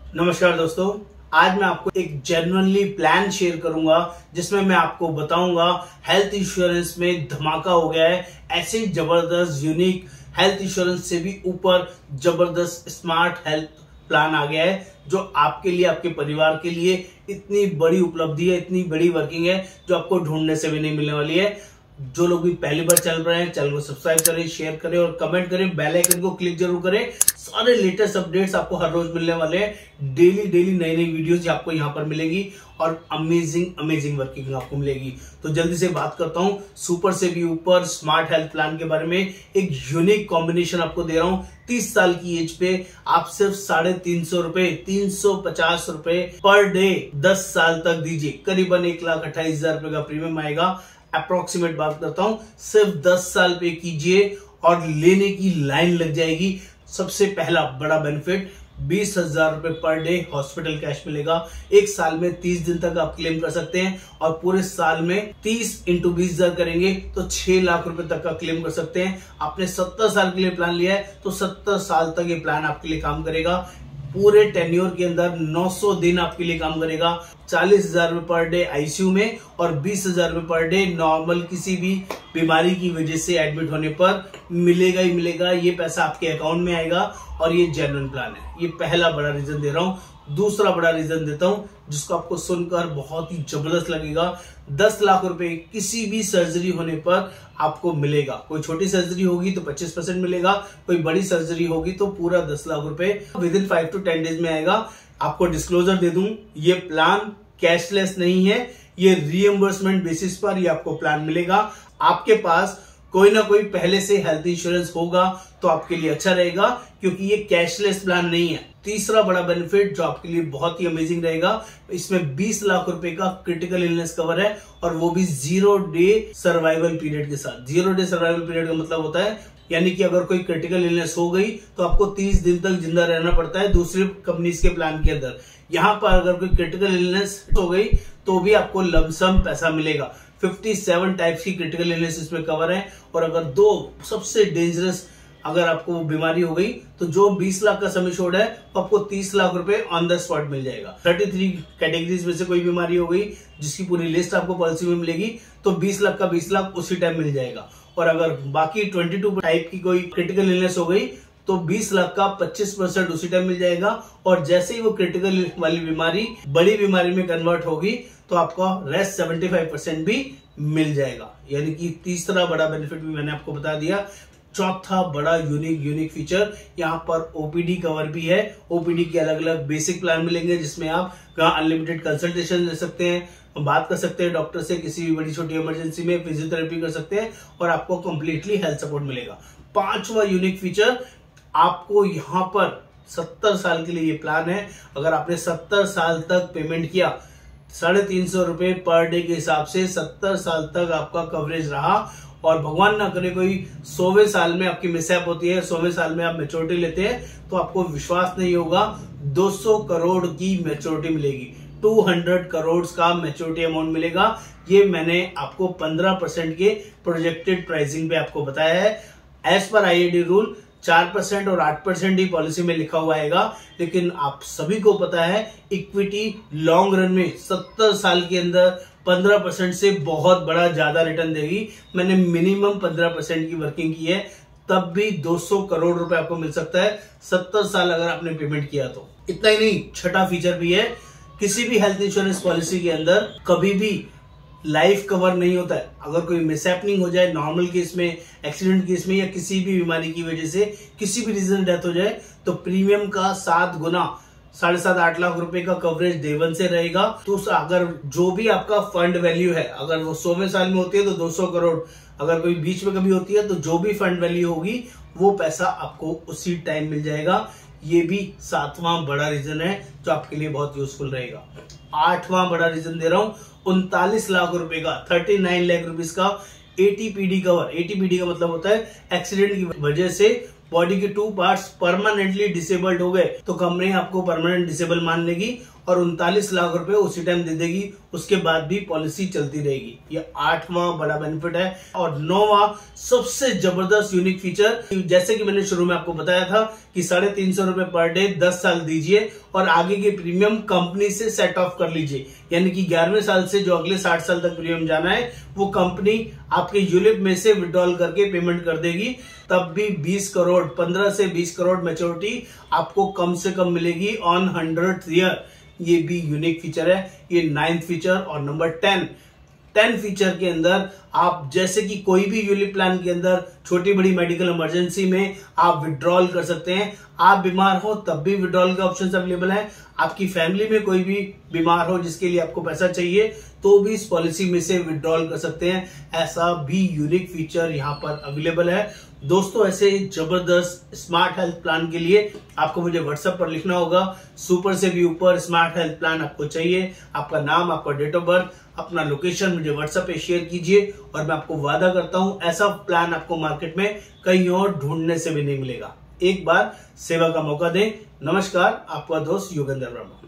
नमस्कार दोस्तों, आज मैं आपको एक जेन्युइनली प्लान शेयर करूंगा जिसमें मैं आपको बताऊंगा हेल्थ इंश्योरेंस में धमाका हो गया है। ऐसे जबरदस्त यूनिक हेल्थ इंश्योरेंस से भी ऊपर जबरदस्त स्मार्ट हेल्थ प्लान आ गया है जो आपके लिए, आपके परिवार के लिए इतनी बड़ी उपलब्धि है, इतनी बड़ी वर्किंग है जो आपको ढूंढने से भी नहीं मिलने वाली है। जो लोग भी पहली बार चल रहे हैं, चैनल को सब्सक्राइब करें, शेयर करें और कमेंट करें, बेल आइकन को क्लिक जरूर करें। सारे लेटेस्ट अपडेट्स आपको हर रोज मिलने वाले हैं। डेली नई वीडियोस आपको यहाँ पर मिलेगी और अमेजिंग वर्किंग आपको मिलेगी। तो जल्दी से बात करता हूँ सुपर से भी ऊपर स्मार्ट हेल्थ प्लान के बारे में। एक यूनिक कॉम्बिनेशन आपको दे रहा हूँ। 30 साल की एज पे आप सिर्फ 350 रुपए, 350 रुपए पर डे 10 साल तक दीजिए। करीबन 1,28,000 रुपए का प्रीमियम आएगा। अप्रोक्सीमेट बात करता हूं, सिर्फ 10 साल पे कीजिए और लेने की लाइन लग जाएगी। सबसे पहला बड़ा बेनिफिट 20,000 रुपए पर डे हॉस्पिटल कैश मिलेगा। एक साल में 30 दिन तक आप क्लेम कर सकते हैं और पूरे साल में 30 × 20,000 करेंगे तो 6 लाख रुपए तक का क्लेम कर सकते हैं। आपने 70 साल के लिए प्लान लिया है तो 70 साल तक ये प्लान आपके लिए काम करेगा। पूरे टेन्योर के अंदर 900 दिन आपके लिए काम करेगा। 40,000 रुपए पर डे आईसीयू में और 20,000 रुपए पर डे नॉर्मल किसी भी बीमारी की वजह से एडमिट होने पर मिलेगा ही मिलेगा। ये पैसा आपके अकाउंट में आएगा और ये जेन्युइन प्लान है। ये पहला बड़ा रीजन दे रहा हूं। दूसरा बड़ा रीजन देता हूं जिसको आपको सुनकर बहुत ही जबरदस्त लगेगा। 10 लाख रुपए किसी भी सर्जरी होने पर आपको मिलेगा। कोई छोटी सर्जरी होगी तो 25% मिलेगा, कोई बड़ी सर्जरी होगी तो पूरा 10 लाख रुपए विदिन 5 to 10 डेज में आएगा। आपको डिस्क्लोजर दे दूं, ये प्लान कैशलेस नहीं है, ये रीएम्बर्समेंट बेसिस पर ये आपको प्लान मिलेगा। आपके पास कोई ना कोई पहले से हेल्थ इंश्योरेंस होगा तो आपके लिए अच्छा रहेगा क्योंकि ये कैशलेस प्लान नहीं है। तीसरा बड़ा बेनिफिट जो आपके लिए बहुत ही अमेजिंग रहेगा, इसमें 20 लाख रुपए का क्रिटिकल इलनेस कवर है और वो भी 0 डे सर्वाइवल पीरियड के साथ। 0 डे सर्वाइवल पीरियड का मतलब होता है यानी कि अगर कोई क्रिटिकल इलनेस हो गई तो आपको 30 दिन तक जिंदा रहना पड़ता है दूसरी कंपनीज के प्लान के अंदर। यहाँ पर अगर कोई क्रिटिकल इलनेस हो गई तो भी आपको लमसम पैसा मिलेगा। 57 टाइप्स की क्रिटिकल इलनेस इसमें कवर है और अगर 2 सबसे डेंजरस अगर आपको बीमारी हो गई तो जो 20 लाख का सम एश्योर्ड है तो आपको 30 लाख रुपए ऑन द स्पॉट मिल जाएगा। 33 कैटेगरीज में से कोई बीमारी हो गई जिसकी पूरी लिस्ट आपको पॉलिसी में मिलेगी तो 20 लाख का 20 लाख उसी टाइम मिल जाएगा। और अगर बाकी 22 टाइप की कोई क्रिटिकल इलनेस हो गई तो 20 लाख का 25% उसी टाइम मिल जाएगा। और जैसे ही वो क्रिटिकल वाली बीमारी बड़ी बीमारी में कन्वर्ट होगी तो आपका रेस्ट 75% भी मिल जाएगा। यानी कि तीसरा बड़ा बेनिफिट भी मैंने आपको बता दिया। चौथा बड़ा यूनिक फीचर यहाँ पर ओपीडी कवर भी है। ओपीडी के अलग अलग बेसिक प्लान मिलेंगे जिसमें आप अनलिमिटेड कंसल्टेशन ले सकते हैं, बात कर सकते हैं डॉक्टर से, किसी भी बड़ी छोटी इमरजेंसी में फिजियोथेरेपी कर सकते हैं और आपको कंप्लीटली हेल्थ सपोर्ट मिलेगा। पांचवा यूनिक फीचर, आपको यहाँ पर 70 साल के लिए ये प्लान है। अगर आपने 70 साल तक पेमेंट किया 350 रुपए पर डे के हिसाब से 70 साल तक आपका कवरेज रहा और भगवान ना करे कोई 100वें साल में आपकी मिसहैप होती है, 100वें साल में आप मैच्योरिटी लेते हैं तो आपको विश्वास नहीं होगा 200 करोड़ की मैच्योरिटी मिलेगी। 200 करोड़ का मैच्योरिटी अमाउंट मिलेगा। ये मैंने आपको 15% के प्रोजेक्टेड प्राइसिंग पे आपको बताया है। एज पर आईआईडी रूल 4% और 8% ही पॉलिसी में लिखा हुआ आएगा, लेकिन आप सभी को पता है इक्विटी लॉन्ग रन में 70 साल के अंदर 15% से बहुत बड़ा ज्यादा रिटर्न देगी। मैंने मिनिमम 15% की वर्किंग की है तब भी 200 करोड़ रुपए आपको मिल सकता है 70 साल अगर आपने पेमेंट किया तो। इतना ही नहीं, छठा फीचर भी है, किसी भी हेल्थ इंश्योरेंस पॉलिसी के अंदर कभी भी लाइफ कवर नहीं होता है। अगर कोई मिसहैपनिंग हो जाए नॉर्मल केस में, एक्सीडेंट केस में या किसी भी बीमारी की वजह से किसी भी रीजन डेथ हो जाए तो प्रीमियम का 7 गुना 7.5-8 लाख रुपए का कवरेज डे 1 से रहेगा। तो अगर जो भी आपका फंड वैल्यू है, अगर वो 100वें साल में होती है तो 200 करोड़, अगर कोई बीच में कभी होती है तो जो भी फंड वैल्यू होगी वो पैसा आपको उसी टाइम मिल जाएगा। ये भी 7वां बड़ा रीजन है जो आपके लिए बहुत यूजफुल रहेगा। 8वां बड़ा रीजन दे रहा हूं, 39 लाख रुपए का 39 लाख रुपीस का एटीपीडी कवर। एटीपीडी का मतलब होता है एक्सीडेंट की वजह से बॉडी के 2 पार्ट्स परमानेंटली डिसेबल्ड हो गए तो कंपनी आपको परमानेंट डिसेबल मान लेगी और 39 लाख रुपए उसी टाइम दे देगी, उसके बाद भी पॉलिसी चलती रहेगी। ये 8वां बड़ा बेनिफिट है। और 9वां सबसे जबरदस्त यूनिक फीचर, जैसे कि मैंने शुरू में आपको बताया था कि 350 रुपए पर डे 10 साल दीजिए और आगे के प्रीमियम कंपनी से सेट ऑफ कर लीजिए, यानी कि 11वें साल से जो अगले 60 साल तक प्रीमियम जाना है वो कंपनी आपके यूलिप में से विड्रॉल करके पेमेंट कर देगी। तब भी 20 करोड़ 15 से 20 करोड़ मैच्योरिटी आपको कम से कम मिलेगी ऑन 100th ईयर। ये भी यूनिक फीचर है। ये 9th फीचर। और नंबर 10 फीचर के अंदर आप जैसे कि कोई भी यूलिप प्लान के अंदर छोटी बड़ी मेडिकल इमरजेंसी में आप विड्रॉल कर सकते हैं। आप बीमार हो तब भी विड्रॉल के ऑप्शंस अवेलेबल हैं। आपकी फैमिली में कोई भी बीमार हो जिसके लिए आपको पैसा चाहिए तो भी इस पॉलिसी में से विड्रॉल कर सकते हैं। ऐसा भी यूनिक फीचर यहाँ पर अवेलेबल है। दोस्तों, ऐसे जबरदस्त स्मार्ट हेल्थ प्लान के लिए आपको मुझे व्हाट्सएप पर लिखना होगा। सुपर से भी ऊपर स्मार्ट हेल्थ प्लान आपको चाहिए। आपका नाम, आपका डेट ऑफ बर्थ, अपना लोकेशन मुझे व्हाट्सएप पे शेयर कीजिए और मैं आपको वादा करता हूं ऐसा प्लान आपको मार्केट में कहीं और ढूंढने से भी नहीं मिलेगा। एक बार सेवा का मौका दें। नमस्कार, आपका दोस्त योगेंद्र वर्मा।